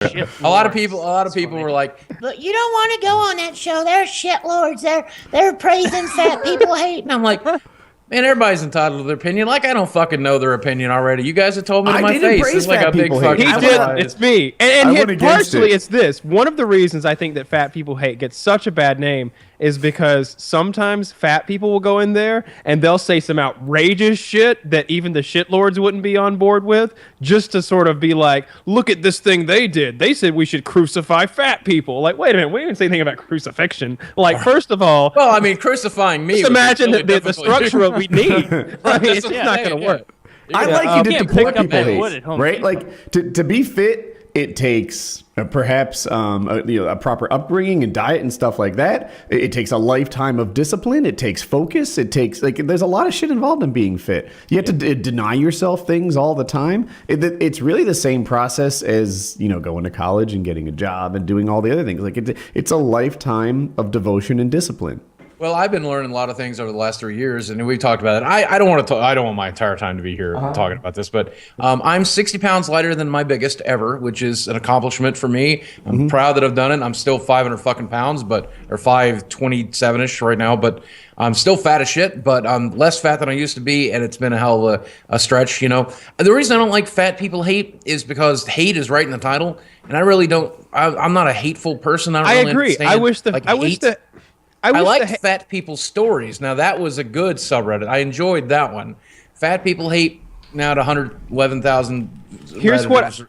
A lot of people were like, but you don't want to go on that show. They're shitlords. They're praising fat people hate. and I'm like, man, everybody's entitled to their opinion. Like, I don't fucking know their opinion already. You guys have told me to my face. It's like a big fucking. He did. It's me. And partially, it's this. One of the reasons I think that fat people hate gets such a bad name is because sometimes fat people will go in there and they'll say some outrageous shit that even the shitlords wouldn't be on board with, just to sort of be like, look at this thing they did. They said we should crucify fat people. Like, wait a minute, we didn't say anything about crucifixion. Like, first of all, well, I mean, crucifying me. Just imagine really the structure of we need. I mean, it's not going to work. I like you did the poor people hate, right? Like, to be fit, it takes perhaps a proper upbringing and diet and stuff like that. It takes a lifetime of discipline. It takes focus. It takes there's a lot of shit involved in being fit. You have to deny yourself things all the time. It's really the same process as going to college and getting a job and doing all the other things. Like it's a lifetime of devotion and discipline. Well, I've been learning a lot of things over the last 3 years, and we've talked about it. I don't want to. I don't want my entire time to be here talking about this, but I'm 60 pounds lighter than my biggest ever, which is an accomplishment for me. I'm proud that I've done it. I'm still 500 fucking pounds, or 527ish right now, but I'm still fat as shit. But I'm less fat than I used to be, and it's been a hell of a stretch. The reason I don't like fat people hate is because hate is right in the title, and I really don't. I'm not a hateful person. I agree. I wish I like fat people's stories. Now, that was a good subreddit. I enjoyed that one. Fat people hate now at 111,000. Here's what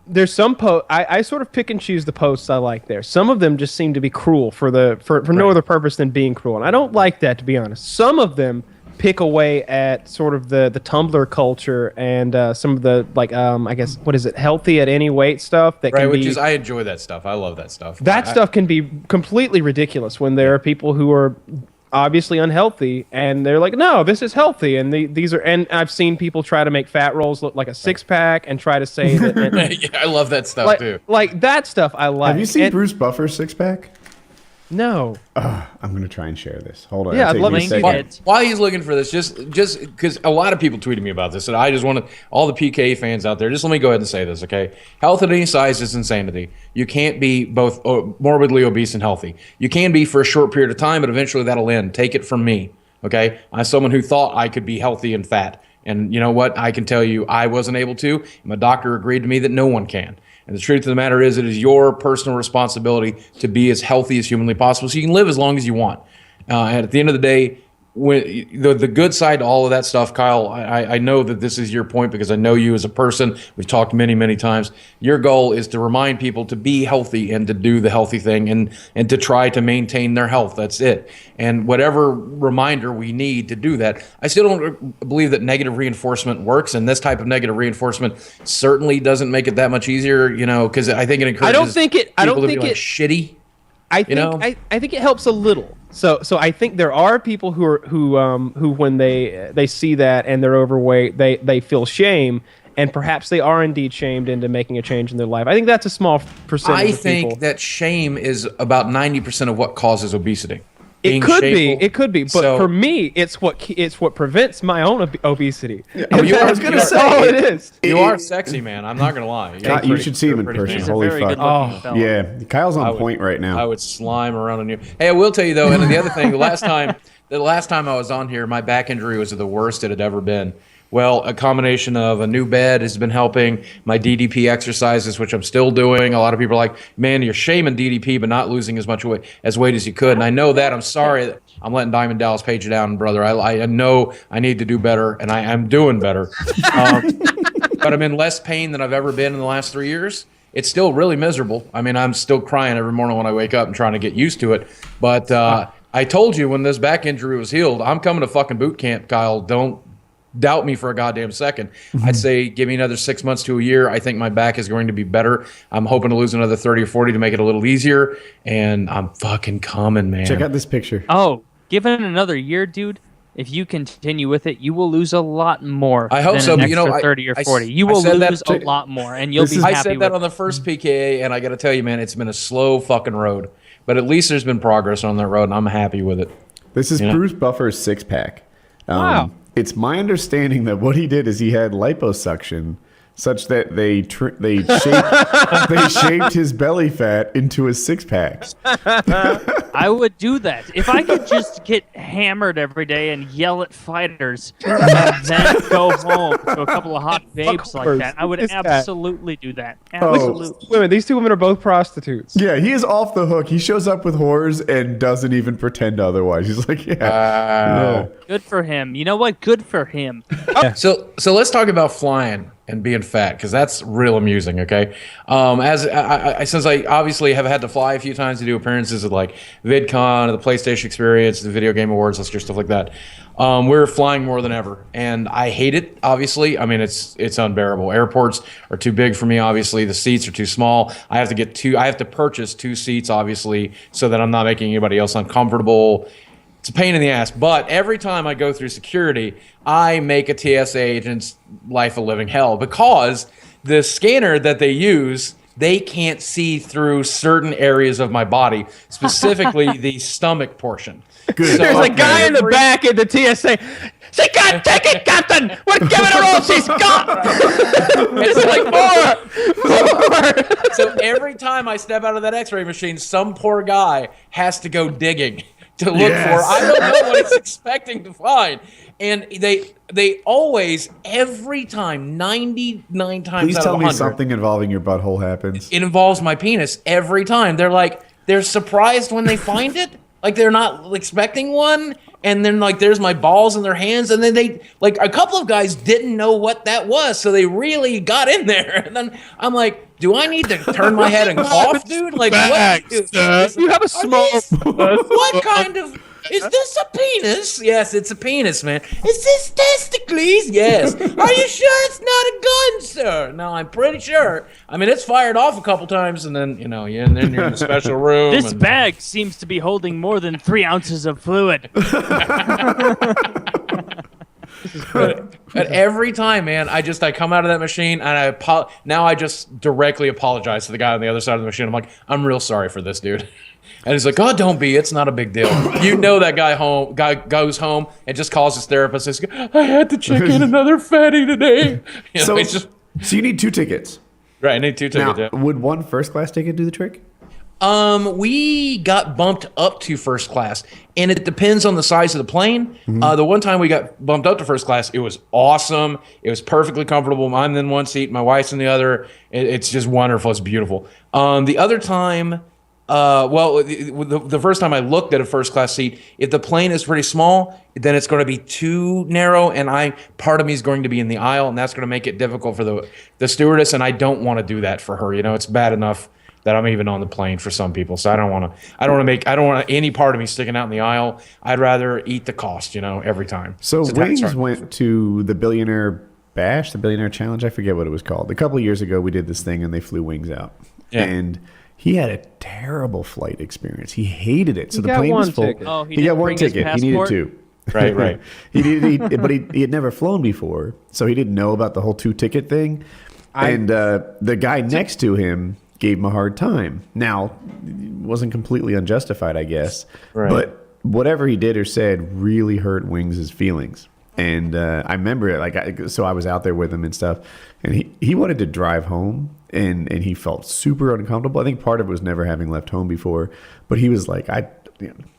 there's some I sort of pick and choose the posts I like there. Some of them just seem to be cruel for no other purpose than being cruel, and I don't like that, to be honest. Some of them pick away at sort of the Tumblr culture and some of the I guess what is it, healthy at any weight stuff that can which is I enjoy that stuff. I love that stuff. That stuff can be completely ridiculous when there are people who are obviously unhealthy and they're like, no, this is healthy, and these are, and I've seen people try to make fat rolls look like a six-pack and try to say that. Yeah, I love that stuff too. Like that stuff I like. Have you seen Bruce Buffer's six-pack? No. I'm going to try and share this. Hold on. Yeah, I'd love to see it. While he's looking for this, just because a lot of people tweeted me about this, and I just want to, all the PK fans out there, just let me go ahead and say this, okay? Health at any size is insanity. You can't be both morbidly obese and healthy. You can be for a short period of time, but eventually that'll end. Take it from me, okay? I'm someone who thought I could be healthy and fat. And you know what? I can tell you I wasn't able to. My doctor agreed to me that no one can. And the truth of the matter is, it is your personal responsibility to be as healthy as humanly possible so you can live as long as you want. And at the end of the day, when the good side to all of that stuff, Kyle, I know that this is your point because I know you as a person. We've talked many, many times. Your goal is to remind people to be healthy and to do the healthy thing and to try to maintain their health. That's it. And whatever reminder we need to do that, I still don't believe that negative reinforcement works. And this type of negative reinforcement certainly doesn't make it that much easier, because I think it encourages people to be shitty. I think it helps a little. So I think there are people who when they see that and they're overweight, they feel shame, and perhaps they are indeed shamed into making a change in their life. I think that's a small percentage of people. I think that shame is about 90% of what causes obesity. It could be, but for me, it's what prevents my own obesity. I was gonna say, all it is. You are sexy, man. I'm not gonna lie. You should see him in person. Holy fuck! Oh, yeah, Kyle's on point right now. I would slime around on you. Hey, I will tell you though, and the other thing, the last time I was on here, my back injury was the worst it had ever been. Well, a combination of a new bed has been helping, my DDP exercises, which I'm still doing. A lot of people are like, man, you're shaming DDP, but not losing as much weight as you could. And I know that. I'm sorry that I'm letting Diamond Dallas page you down, brother. I know I need to do better, and I am doing better. But I'm in less pain than I've ever been in the last 3 years. It's still really miserable. I mean, I'm still crying every morning when I wake up and trying to get used to it. But I told you when this back injury was healed, I'm coming to fucking boot camp, Kyle. Don't doubt me for a goddamn second. I'd say give me another 6 months to a year. I think my back is going to be better. I'm hoping to lose another 30 or 40 to make it a little easier. And I'm fucking coming, man. Check out this picture. Oh, given another year, dude, if you continue with it, you will lose a lot more. I hope so. But 30 or 40. You will lose a lot more, and you'll be happy. I said that on the first PKA, and I got to tell you, man, it's been a slow fucking road. But at least there's been progress on that road, and I'm happy with it. This is Bruce Buffer's six-pack. Wow. It's my understanding that what he did is he had liposuction such that they shaped his belly fat into a six-pack. I would do that if I could just get hammered every day and yell at fighters, and then go home to a couple of hot babes like that. I would absolutely do that. Absolutely. Women, these two women are both prostitutes. Yeah, he is off the hook. He shows up with whores and doesn't even pretend otherwise. He's like, yeah. Good for him. You know what? Good for him. So let's talk about flying and being fat, because that's real amusing. Okay, since I obviously have had to fly a few times to do appearances at like VidCon, or the PlayStation Experience, the Video Game Awards, stuff like that. We're flying more than ever, and I hate it. Obviously, I mean it's unbearable. Airports are too big for me. Obviously, the seats are too small. I have to purchase 2 seats, obviously, so that I'm not making anybody else uncomfortable. It's a pain in the ass, but every time I go through security, I make a TSA agent's life a living hell, because the scanner that they use, they can't see through certain areas of my body, specifically the stomach portion. Good. So there's a guy in the back in the TSA. She can't take it, Captain. We're giving her all she's got. It's like more. So every time I step out of that X-ray machine, some poor guy has to go digging to look for. I don't know what he's expecting to find. And they always, every time, 99 times Please out tell of me 100, something involving your butthole happens. It involves my penis every time. They're surprised when they find it. Like, they're not expecting one. And then, like, there's my balls in their hands. And then they, like, a couple of guys didn't know what that was. So they really got in there. And then I'm like, do I need to turn my head and cough, dude? Like, what? You have a small... What kind of... Is this a penis? Yes, it's a penis, man. Is this testicles? Yes. Are you sure it's not a gun, sir? No, I'm pretty sure. I mean, it's fired off a couple times, and then, and then you're in the special room. This bag seems to be holding more than 3 ounces of fluid. But every time, man, I come out of that machine, and now I just directly apologize to the guy on the other side of the machine. I'm like, I'm real sorry for this, dude. And he's like, oh, don't be. It's not a big deal. You know that guy goes home and just calls his therapist and says, I had to check in another fatty today. So you need 2 tickets. Right, I need 2 tickets. Now, would 1 first class ticket do the trick? We got bumped up to first class, and it depends on the size of the plane. Mm-hmm. The one time we got bumped up to first class, it was awesome. It was perfectly comfortable. I'm in one seat, my wife's in the other. It's just wonderful. It's beautiful. The other time... the first time I looked at a first class seat, if the plane is pretty small, then it's going to be too narrow, and part of me is going to be in the aisle, and that's going to make it difficult for the stewardess, and I don't want to do that for her. You know, it's bad enough that I'm even on the plane for some people, so I don't want any part of me sticking out in the aisle. I'd rather eat the cost, every time. So Wings went to the Billionaire Bash, the Billionaire Challenge. I forget what it was called. A couple of years ago, we did this thing, and they flew Wings out, and he had a terrible flight experience. He hated it. So the plane was full. Oh, he got 1 ticket. He needed 2. Right. But he had never flown before, so he didn't know about the whole 2-ticket thing. And the guy next to him gave him a hard time. Now, it wasn't completely unjustified, I guess. Right. But whatever he did or said really hurt Wings' feelings. And I remember it. So I was out there with him and stuff, and he wanted to drive home. And he felt super uncomfortable. I think part of it was never having left home before. But he was like,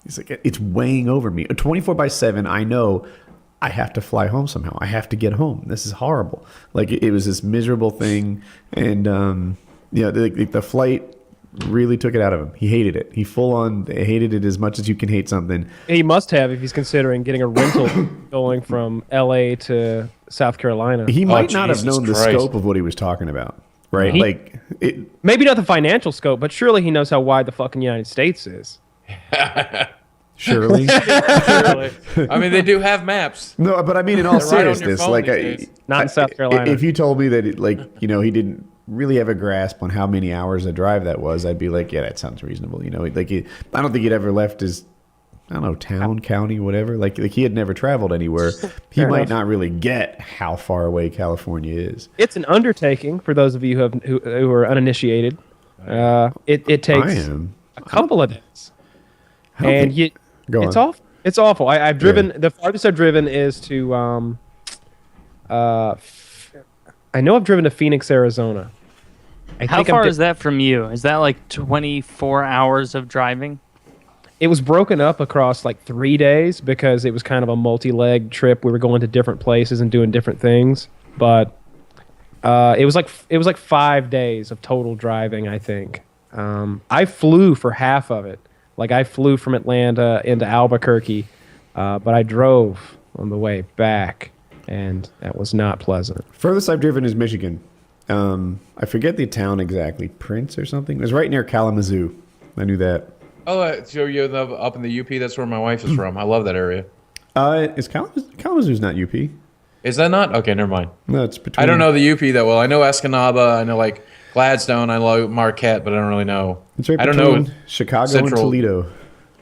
he's like, it's weighing over me. 24/7, I know I have to fly home somehow. I have to get home. This is horrible. Like, it was this miserable thing. And, the flight really took it out of him. He hated it. He full on hated it as much as you can hate something. He must have if he's considering getting a rental going from L.A. to South Carolina. He might not have known the scope of what he was talking about. Right, maybe not the financial scope, but surely he knows how wide the fucking United States is. Surely. I mean, they do have maps. No, but I mean, in all seriousness, not in South Carolina. If you told me that, he didn't really have a grasp on how many hours a drive that was, I'd be like, yeah, that sounds reasonable. I don't think he'd ever left his, town, county, whatever. Like he had never traveled anywhere. He might not really get how far away California is. It's an undertaking for those of you who are uninitiated. It takes a couple of days, and it's awful. It's awful. I've driven the farthest I've driven is to I know I've driven to Phoenix, Arizona. How far is that from you? Is that like 24 hours of driving? It was broken up across like 3 days because it was kind of a multi-leg trip. We were going to different places and doing different things, but it was like 5 days of total driving, I think. I flew for half of it. Like I flew from Atlanta into Albuquerque, but I drove on the way back, and that was not pleasant. Furthest I've driven is Michigan. I forget the town exactly, Prince or something. It was right near Kalamazoo. I knew that. Oh, so you're up in the UP? That's where my wife is from. I love that area. Is Kalamazoo's not UP? Is that not? Okay, never mind. No, it's between. I don't know the UP that well. I know Escanaba. I know like Gladstone. I know Marquette, but I don't really know. It's right I don't between know Chicago Central. and Toledo.